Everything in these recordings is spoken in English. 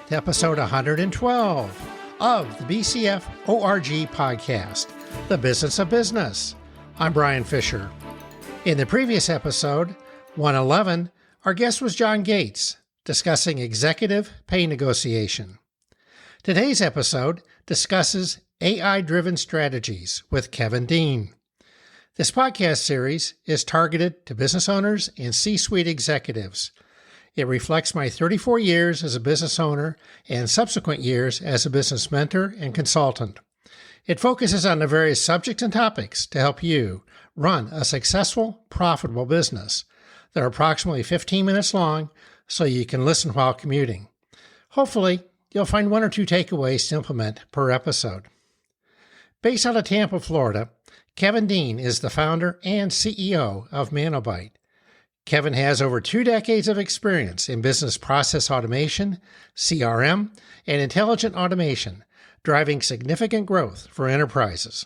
to episode 112 of the BCF ORG podcast, The Business of Business. I'm Brian Fisher. In the previous episode, 111, our guest was John Gates, discussing executive pay negotiation. Today's episode discusses AI-driven strategies with Kevin Dean. This podcast series is targeted to business owners and C-suite executives. It reflects my 34 years as a business owner and subsequent years as a business mentor and consultant. It focuses on the various subjects and topics to help you run a successful, profitable business. They're approximately 15 minutes long, so you can listen while commuting. Hopefully, you'll find one or two takeaways to implement per episode. Based out of Tampa, Florida, Kevin Dean is the founder and CEO of Manobite. Kevin has over 2 decades of experience in business process automation, CRM, and intelligent automation, driving significant growth for enterprises.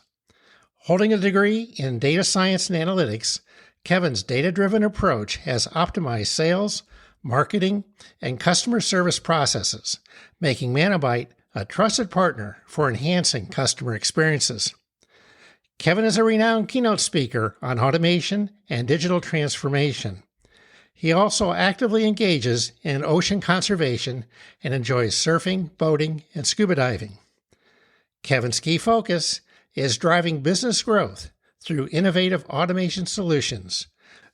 Holding a degree in data science and analytics, Kevin's data-driven approach has optimized sales, marketing, and customer service processes, making Manobite a trusted partner for enhancing customer experiences. Kevin is a renowned keynote speaker on automation and digital transformation. He also actively engages in ocean conservation and enjoys surfing, boating, and scuba diving. Kevin's key focus is driving business growth through innovative automation solutions,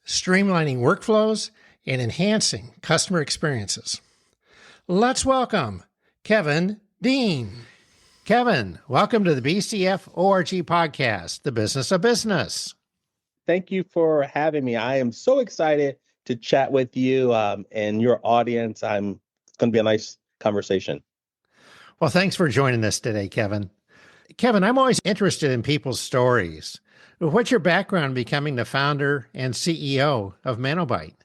streamlining workflows, and enhancing customer experiences. Let's welcome Kevin Dean. Kevin, welcome to the BCF ORG podcast, The Business of Business. Thank you for having me. I am so excited to chat with you and your audience. It's going to be a nice conversation. Well, thanks for joining us today, Kevin. Kevin, I'm always interested in people's stories. What's your background becoming the founder and CEO of Manobite?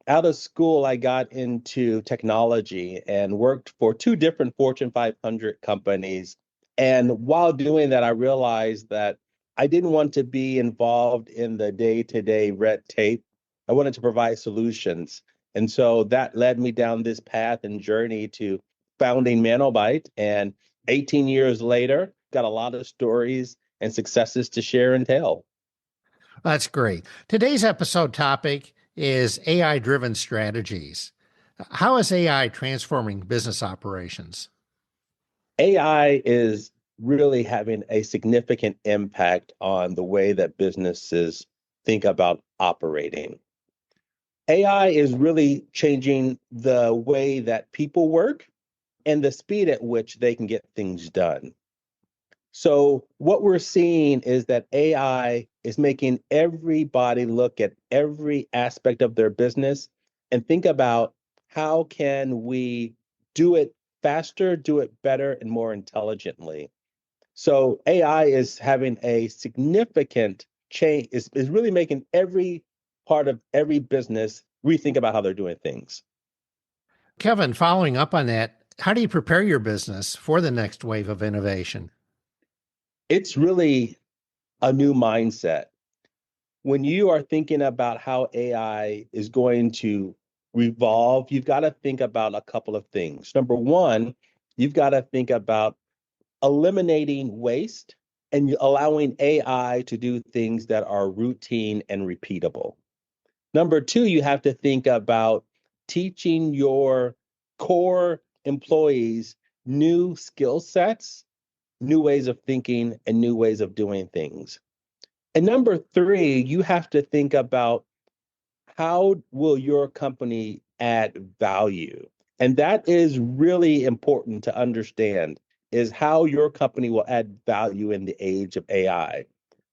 Out of school, I got into technology and worked for 2 different Fortune 500 companies. And while doing that, I realized that I didn't want to be involved in the day-to-day red tape. I wanted to provide solutions. And so that led me down this path and journey to founding Manobite. And 18 years later, got a lot of stories and successes to share and tell. That's great. Today's episode topic is AI-driven strategies. How is AI transforming business operations? AI is really having a significant impact on the way that businesses think about operating. AI is really changing the way that people work and the speed at which they can get things done. So what we're seeing is that AI is making everybody look at every aspect of their business and think about how can we do it faster, do it better, and more intelligently. So AI is having a significant change, is really making every part of every business rethink about how they're doing things. Kevin, following up on that, how do you prepare your business for the next wave of innovation? It's really a new mindset. When you are thinking about how AI is going to revolve, you've got to think about a couple of things. Number one, you've got to think about eliminating waste and allowing AI to do things that are routine and repeatable. Number two, you have to think about teaching your core employees new skill sets, new ways of thinking, and new ways of doing things. And number three, you have to think about how will your company add value? And that is really important to understand, is how your company will add value in the age of AI.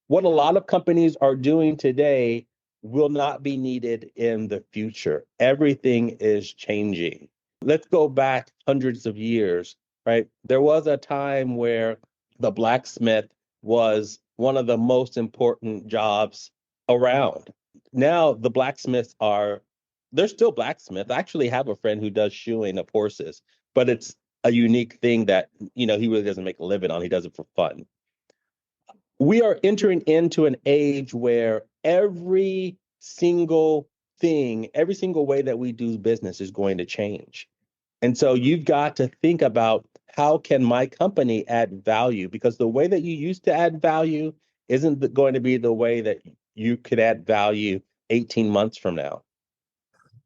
What a lot of companies are doing today will not be needed in the future. Everything is changing. Let's go back hundreds of years, right? There was a time where the blacksmith was one of the most important jobs around. Now the blacksmiths they're still blacksmiths. I actually have a friend who does shoeing of horses, but it's a unique thing that, he really doesn't make a living on. He does it for fun. We are entering into an age where every single thing, every single way that we do business is going to change. And so you've got to think about how can my company add value? Because the way that you used to add value isn't going to be the way that you could add value 18 months from now.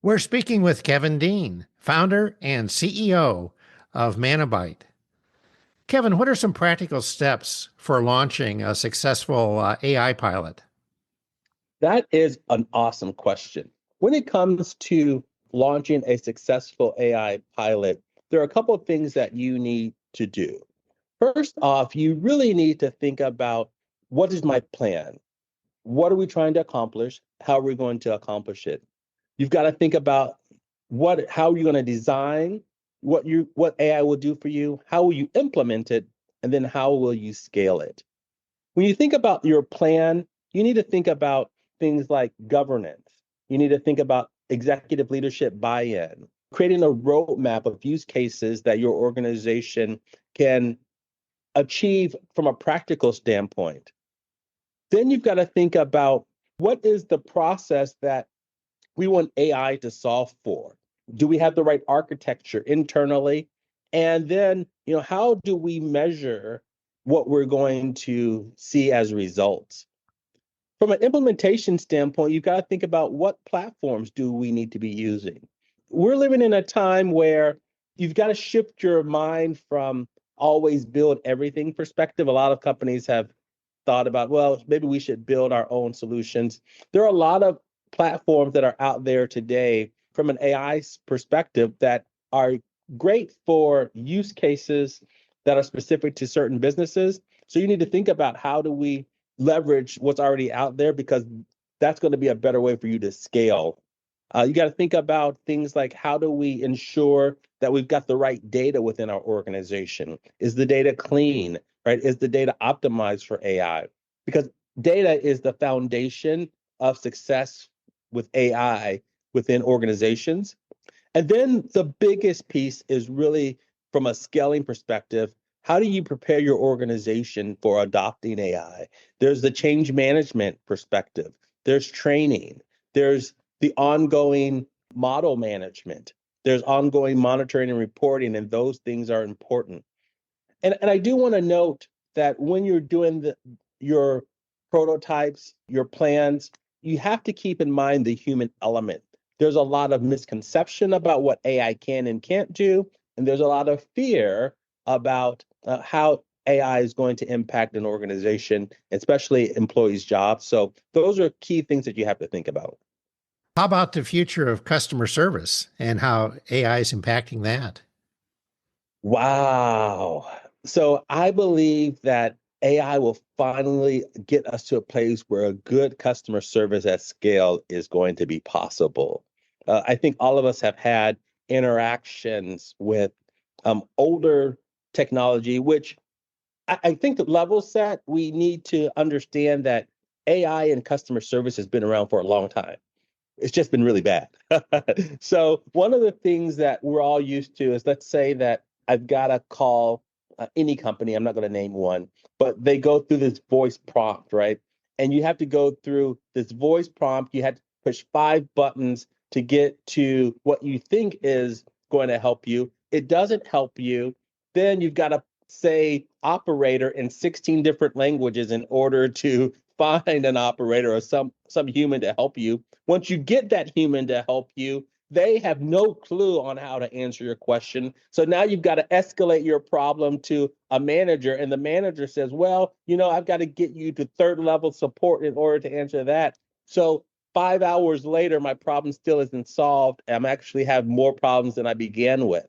We're speaking with Kevin Dean, founder and CEO of Manabyte. Kevin, what are some practical steps for launching a successful AI pilot? That is an awesome question. When it comes to launching a successful AI pilot, there are a couple of things that you need to do. First off, you really need to think about what is my plan? What are we trying to accomplish? How are we going to accomplish it? You've got to think about how are you going to design what AI will do for you, how will you implement it, and then how will you scale it? When you think about your plan, you need to think about things like governance. You need to think about executive leadership buy-in, creating a roadmap of use cases that your organization can achieve from a practical standpoint. Then you've got to think about what is the process that we want AI to solve for. Do we have the right architecture internally? And then, how do we measure what we're going to see as results? From an implementation standpoint, you've got to think about what platforms do we need to be using. We're living in a time where you've got to shift your mind from always build everything perspective. A lot of companies have thought about, well, maybe we should build our own solutions. There are a lot of platforms that are out there today from an AI perspective that are great for use cases that are specific to certain businesses. So you need to think about how do we leverage what's already out there, because that's going to be a better way for you to scale. You got to think about things like how do we ensure that we've got the right data within our organization? Is the data clean, right? Is the data optimized for AI? Because data is the foundation of success with AI within organizations. And then the biggest piece is really from a scaling perspective, how do you prepare your organization for adopting AI? There's the change management perspective, there's training, there's the ongoing model management, there's ongoing monitoring and reporting, and those things are important. And I do want to note that when you're doing your prototypes, your plans, you have to keep in mind the human element. There's a lot of misconception about what AI can and can't do, and there's a lot of fear about how AI is going to impact an organization, especially employees' jobs. So those are key things that you have to think about. How about the future of customer service and how AI is impacting that? Wow. So I believe that AI will finally get us to a place where a good customer service at scale is going to be possible. I think all of us have had interactions with older technology, which I think the level set, we need to understand that AI and customer service has been around for a long time. It's just been really bad. So one of the things that we're all used to is, let's say that I've got to call any company, I'm not going to name one, but they go through this voice prompt, right? And you have to go through this voice prompt. You had to push 5 buttons to get to what you think is going to help you. It doesn't help you. Then you've got to say operator in 16 different languages in order to find an operator or some human to help you. Once you get that human to help you, they have no clue on how to answer your question. So now you've got to escalate your problem to a manager, and the manager says, well, I've got to get you to third level support in order to answer that. So 5 hours later, my problem still isn't solved. I'm actually have more problems than I began with.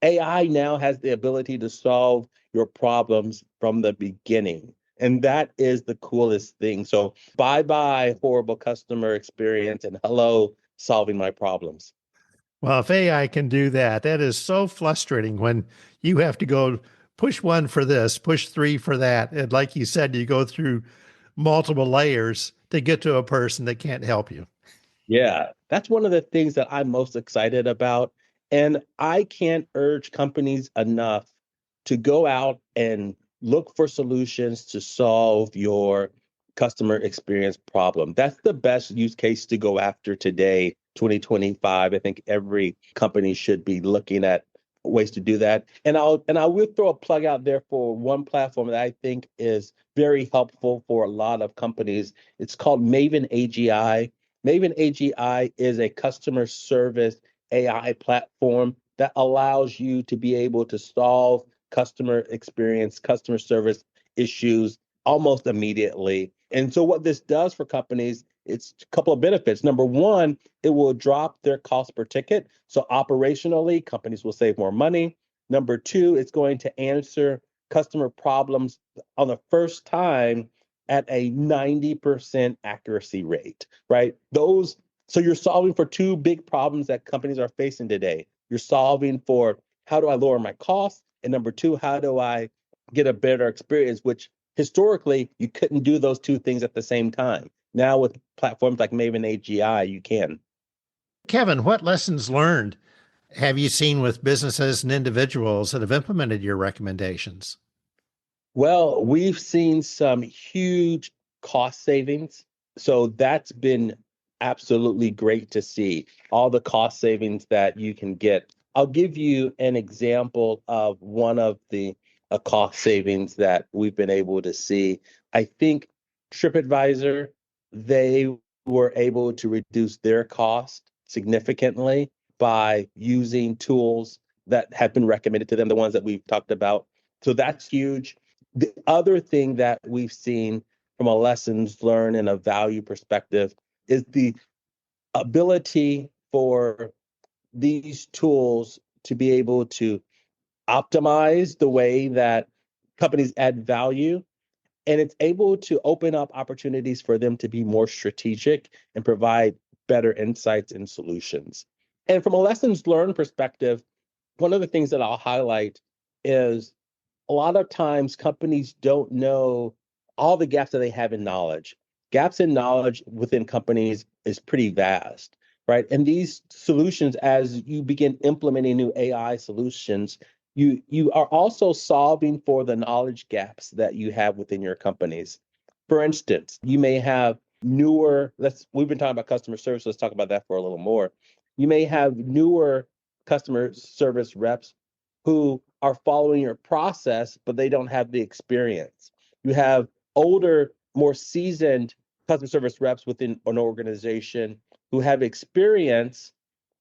AI now has the ability to solve your problems from the beginning. And that is the coolest thing. So bye-bye horrible customer experience, and hello solving my problems. Well, if AI can do that, that is so frustrating when you have to go push one for this, push three for that. And like you said, you go through multiple layers to get to a person that can't help you. Yeah, that's one of the things that I'm most excited about. And I can't urge companies enough to go out and look for solutions to solve your customer experience problem. That's the best use case to go after today, 2025. I think every company should be looking at ways to do that. And I will throw a plug out there for one platform that I think is very helpful for a lot of companies. It's called Maven AGI. Maven AGI is a customer service AI platform that allows you to be able to solve customer experience, customer service issues almost immediately. And so what this does for companies, it's a couple of benefits. Number one, it will drop their cost per ticket. So operationally, companies will save more money. Number two, it's going to answer customer problems on the first time at a 90% accuracy rate, right? So you're solving for two big problems that companies are facing today. You're solving for how do I lower my costs? And number two, how do I get a better experience, which historically you couldn't do those two things at the same time. Now with platforms like Maven AGI, you can. Kevin, what lessons learned have you seen with businesses and individuals that have implemented your recommendations? Well, we've seen some huge cost savings. So that's been absolutely great to see all the cost savings that you can get. I'll give you an example of one of the cost savings that we've been able to see. I think TripAdvisor, they were able to reduce their cost significantly by using tools that have been recommended to them, the ones that we've talked about. So that's huge. The other thing that we've seen from a lessons learned and a value perspective is the ability for these tools to be able to optimize the way that companies add value. And it's able to open up opportunities for them to be more strategic and provide better insights and solutions. And from a lessons learned perspective, one of the things that I'll highlight is a lot of times companies don't know all the gaps that they have in knowledge. Gaps in knowledge within companies is pretty vast, right? And these solutions, as you begin implementing new AI solutions, you are also solving for the knowledge gaps that you have within your companies. For instance, you may have we've been talking about customer service, let's talk about that for a little more. You may have newer customer service reps who are following your process, but they don't have the experience. You have older, more seasoned customer service reps within an organization who have experience,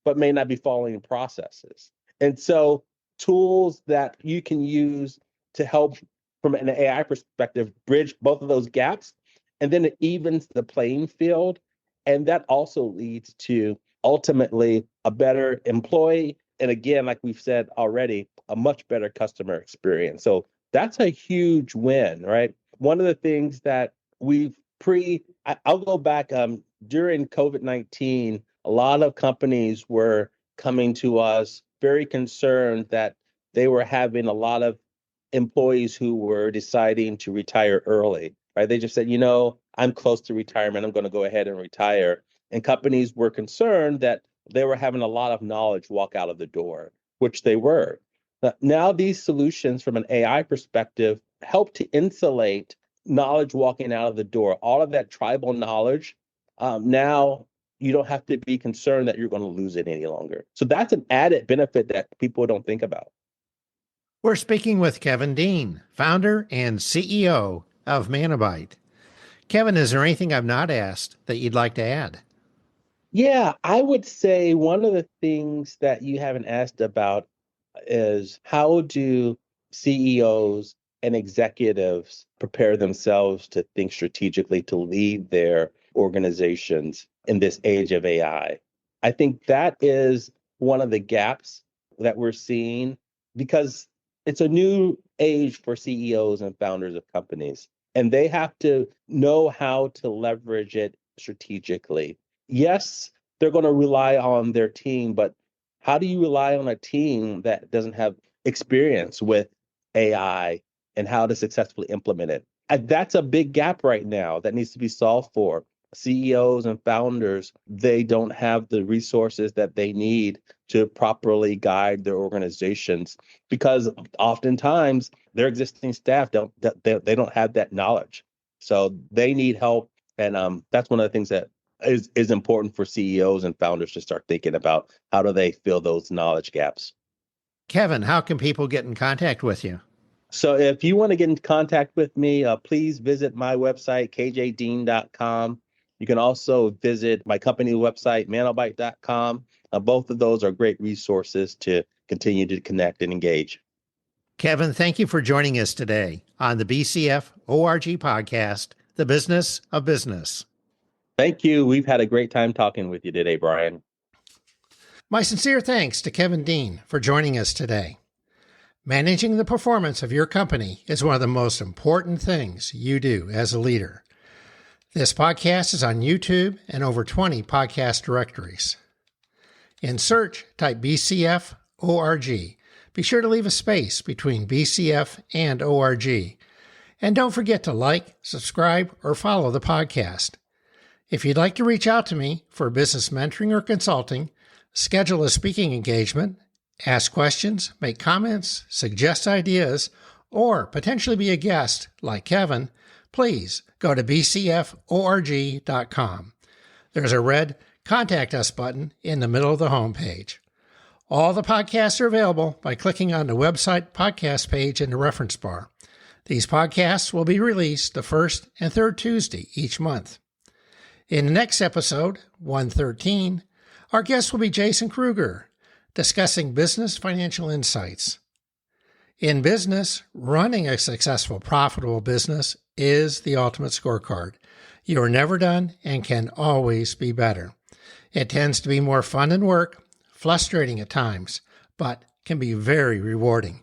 but may not be following processes. And so tools that you can use to help from an AI perspective bridge both of those gaps, and then it evens the playing field. And that also leads to ultimately a better employee. And again, like we've said already, a much better customer experience. So that's a huge win, right? One of the things that I'll go back during COVID-19, a lot of companies were coming to us very concerned that they were having a lot of employees who were deciding to retire early, right? They just said, I'm close to retirement. I'm going to go ahead and retire. And companies were concerned that they were having a lot of knowledge walk out of the door, which they were. Now these solutions from an AI perspective help to insulate knowledge walking out of the door. All of that tribal knowledge, now you don't have to be concerned that you're going to lose it any longer. So that's an added benefit that people don't think about. We're speaking with Kevin Dean, founder and CEO of Manabyte. Kevin, is there anything I've not asked that you'd like to add? Yeah, I would say one of the things that you haven't asked about is how do CEOs and executives prepare themselves to think strategically to lead their organizations in this age of AI? I think that is one of the gaps that we're seeing because it's a new age for CEOs and founders of companies, and they have to know how to leverage it strategically. Yes, they're going to rely on their team, but how do you rely on a team that doesn't have experience with AI and how to successfully implement it? And that's a big gap right now that needs to be solved for. CEOs and founders, they don't have the resources that they need to properly guide their organizations because oftentimes their existing staff they don't have that knowledge. So they need help. And that's one of the things that is important for CEOs and founders to start thinking about how do they fill those knowledge gaps. Kevin, how can people get in contact with you? So if you want to get in contact with me, please visit my website, kjdean.com. You can also visit my company website, manobite.com. Both of those are great resources to continue to connect and engage. Kevin, thank you for joining us today on the BCF ORG podcast, The Business of Business. Thank you. We've had a great time talking with you today, Brian. My sincere thanks to Kevin Dean for joining us today. Managing the performance of your company is one of the most important things you do as a leader. This podcast is on YouTube and over 20 podcast directories. In search, type BCF ORG. Be sure to leave a space between BCF and ORG. And don't forget to like, subscribe, or follow the podcast. If you'd like to reach out to me for business mentoring or consulting, schedule a speaking engagement, ask questions, make comments, suggest ideas, or potentially be a guest like Kevin, please go to bcforg.com. There's a red Contact Us button in the middle of the homepage. All the podcasts are available by clicking on the website podcast page in the reference bar. These podcasts will be released the first and third Tuesday each month. In the next episode, 113, our guest will be Jason Kruger, discussing business financial insights. In business, running a successful, profitable business is the ultimate scorecard. You are never done and can always be better. It tends to be more fun than work, frustrating at times, but can be very rewarding.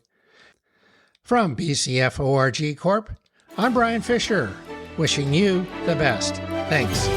From BCF ORG Corp., I'm Brian Fisher, wishing you the best. Thanks.